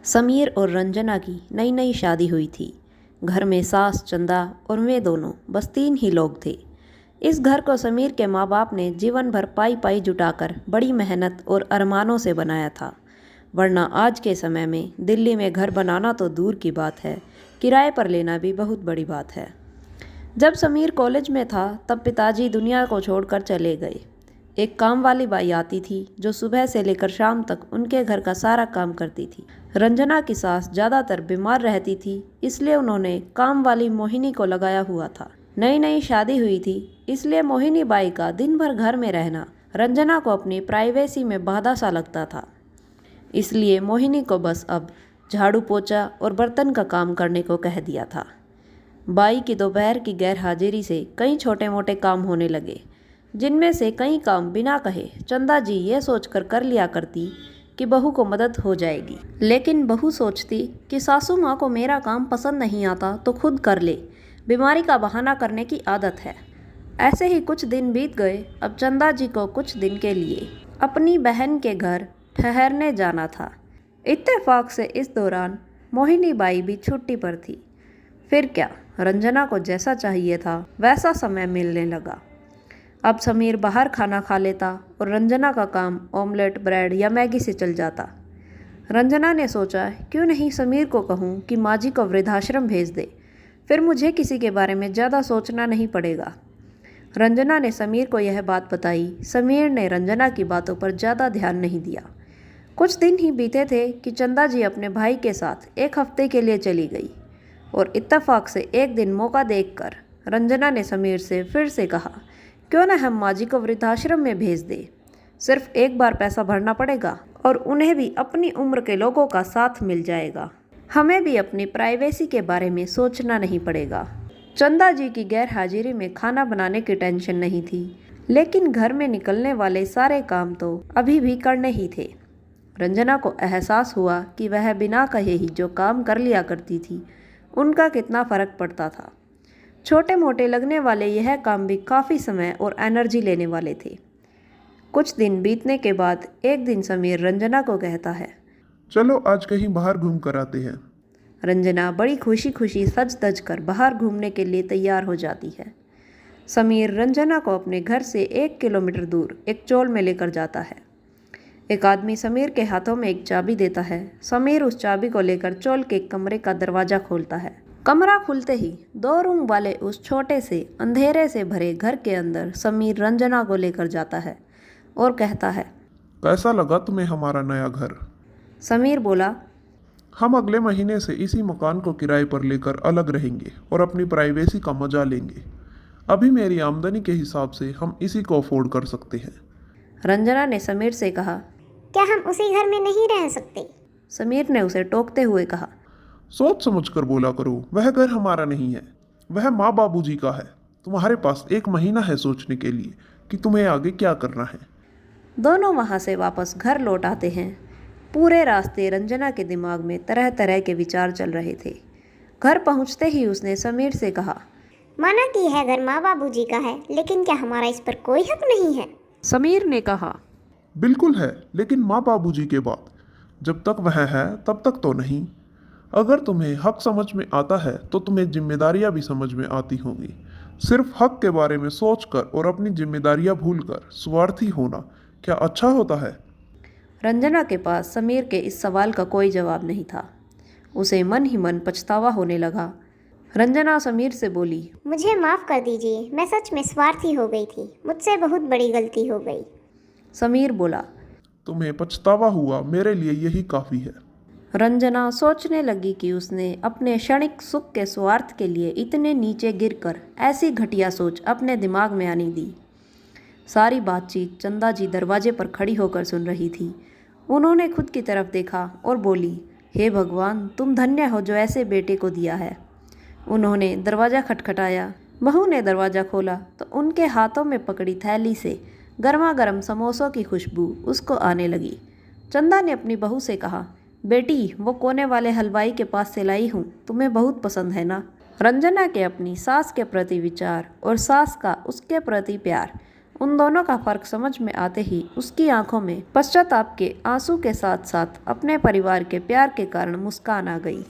समीर और रंजना की नई नई शादी हुई थी। घर में सास, चंदा और वे दोनों, बस 3 ही लोग थे। इस घर को समीर के माँ बाप ने जीवन भर पाई पाई जुटाकर बड़ी मेहनत और अरमानों से बनाया था। वरना आज के समय में दिल्ली में घर बनाना तो दूर की बात है, किराए पर लेना भी बहुत बड़ी बात है। जब समीर कॉलेज में था तब पिताजी दुनिया को छोड़कर चले गए। एक काम वाली बाई आती थी जो सुबह से लेकर शाम तक उनके घर का सारा काम करती थी। रंजना की सास ज़्यादातर बीमार रहती थी, इसलिए उन्होंने काम वाली मोहिनी को लगाया हुआ था। नई नई शादी हुई थी, इसलिए मोहिनी बाई का दिन भर घर में रहना रंजना को अपनी प्राइवेसी में बाधा सा लगता था। इसलिए मोहिनी को बस अब झाड़ू पोछा और बर्तन का काम करने को कह दिया था। बाई की दोपहर की गैर हाजिरी से कई छोटे मोटे काम होने लगे, जिनमें से कई काम बिना कहे चंदा जी ये सोचकर कर लिया करती कि बहू को मदद हो जाएगी। लेकिन बहू सोचती कि सासू माँ को मेरा काम पसंद नहीं आता तो खुद कर ले, बीमारी का बहाना करने की आदत है। ऐसे ही कुछ दिन बीत गए। अब चंदा जी को कुछ दिन के लिए अपनी बहन के घर ठहरने जाना था। इत्तेफाक से इस दौरान मोहिनी बाई भी छुट्टी पर थी। फिर क्या, रंजना को जैसा चाहिए था वैसा समय मिलने लगा। अब समीर बाहर खाना खा लेता और रंजना का काम ऑमलेट, ब्रेड या मैगी से चल जाता। रंजना ने सोचा, क्यों नहीं समीर को कहूँ कि माँ जी को वृद्धाश्रम भेज दे, फिर मुझे किसी के बारे में ज़्यादा सोचना नहीं पड़ेगा। रंजना ने समीर को यह बात बताई। समीर ने रंजना की बातों पर ज़्यादा ध्यान नहीं दिया। कुछ दिन ही बीते थे कि चंदा जी अपने भाई के साथ 1 हफ्ते के लिए चली गई और इत्तेफाक से एक दिन मौका देखकर रंजना ने समीर से फिर से कहा, क्यों न हम माँ जी को वृद्धाश्रम में भेज दें। सिर्फ एक बार पैसा भरना पड़ेगा और उन्हें भी अपनी उम्र के लोगों का साथ मिल जाएगा। हमें भी अपनी प्राइवेसी के बारे में सोचना नहीं पड़ेगा। चंदा जी की गैर हाजिरी में खाना बनाने की टेंशन नहीं थी, लेकिन घर में निकलने वाले सारे काम तो अभी भी करने ही थे। रंजना को एहसास हुआ कि वह बिना कहे ही जो काम कर लिया करती थी, उनका कितना फ़र्क पड़ता था। छोटे मोटे लगने वाले यह काम भी काफ़ी समय और एनर्जी लेने वाले थे। कुछ दिन बीतने के बाद एक दिन समीर रंजना को कहता है, चलो आज कहीं बाहर घूम कर आते हैं। रंजना बड़ी खुशी खुशी सज धज कर बाहर घूमने के लिए तैयार हो जाती है। समीर रंजना को अपने घर से 1 किलोमीटर दूर एक चौल में लेकर जाता है। एक आदमी समीर के हाथों में एक चाबी देता है। समीर उस चाबी को लेकर चौल के कमरे का दरवाज़ा खोलता है। कमरा खुलते ही 2 रूम वाले उस छोटे से अंधेरे से भरे घर के अंदर समीर रंजना को लेकर जाता है और कहता है, कैसा लगा तुम्हें हमारा नया घर? समीर बोला, हम अगले महीने से इसी मकान को किराए पर लेकर अलग रहेंगे और अपनी प्राइवेसी का मजा लेंगे। अभी मेरी आमदनी के हिसाब से हम इसी को अफोर्ड कर सकते हैं। रंजना ने समीर से कहा, क्या हम उसी घर में नहीं रह सकते? समीर ने उसे टोकते हुए कहा, सोच समझ कर बोला करो, वह घर हमारा नहीं है, वह माँ बाबूजी का है। तुम्हारे पास 1 महीना है सोचने के लिए कि तुम्हें आगे क्या करना है। दोनों वहाँ से वापस घर लौट आते हैं। पूरे रास्ते रंजना के दिमाग में तरह तरह के विचार चल रहे थे। घर पहुँचते ही उसने समीर से कहा, माना कि यह घर माँ बाबूजी का है, लेकिन क्या हमारा इस पर कोई हक नहीं है? समीर ने कहा, बिल्कुल है, लेकिन माँ बाबूजी के बाद। जब तक वह है तब तक तो नहीं। अगर तुम्हें हक समझ में आता है तो तुम्हें जिम्मेदारियां भी समझ में आती होंगी। सिर्फ हक के बारे में सोचकर और अपनी जिम्मेदारियां भूलकर स्वार्थी होना क्या अच्छा होता है? रंजना के पास समीर के इस सवाल का कोई जवाब नहीं था। उसे मन ही मन पछतावा होने लगा। रंजना समीर से बोली, मुझे माफ़ कर दीजिए, मैं सच में स्वार्थी हो गई थी, मुझसे बहुत बड़ी गलती हो गई। समीर बोला, तुम्हें पछतावा हुआ, मेरे लिए यही काफ़ी है। रंजना सोचने लगी कि उसने अपने क्षणिक सुख के स्वार्थ के लिए इतने नीचे गिरकर ऐसी घटिया सोच अपने दिमाग में आनी दी। सारी बातचीत चंदा जी दरवाजे पर खड़ी होकर सुन रही थी। उन्होंने खुद की तरफ देखा और बोली, हे भगवान, तुम धन्य हो जो ऐसे बेटे को दिया है। उन्होंने दरवाज़ा खटखटाया। बहू ने दरवाज़ा खोला तो उनके हाथों में पकड़ी थैली से गर्मा गर्म समोसों की खुशबू उसको आने लगी। चंदा ने अपनी बहू से कहा, बेटी, वो कोने वाले हलवाई के पास से लाई हूँ, तुम्हें बहुत पसंद है ना? रंजना के अपनी सास के प्रति विचार और सास का उसके प्रति प्यार उन दोनों का फर्क समझ में आते ही उसकी आंखों में पश्चाताप के आंसू के साथ साथ अपने परिवार के प्यार के कारण मुस्कान आ गई।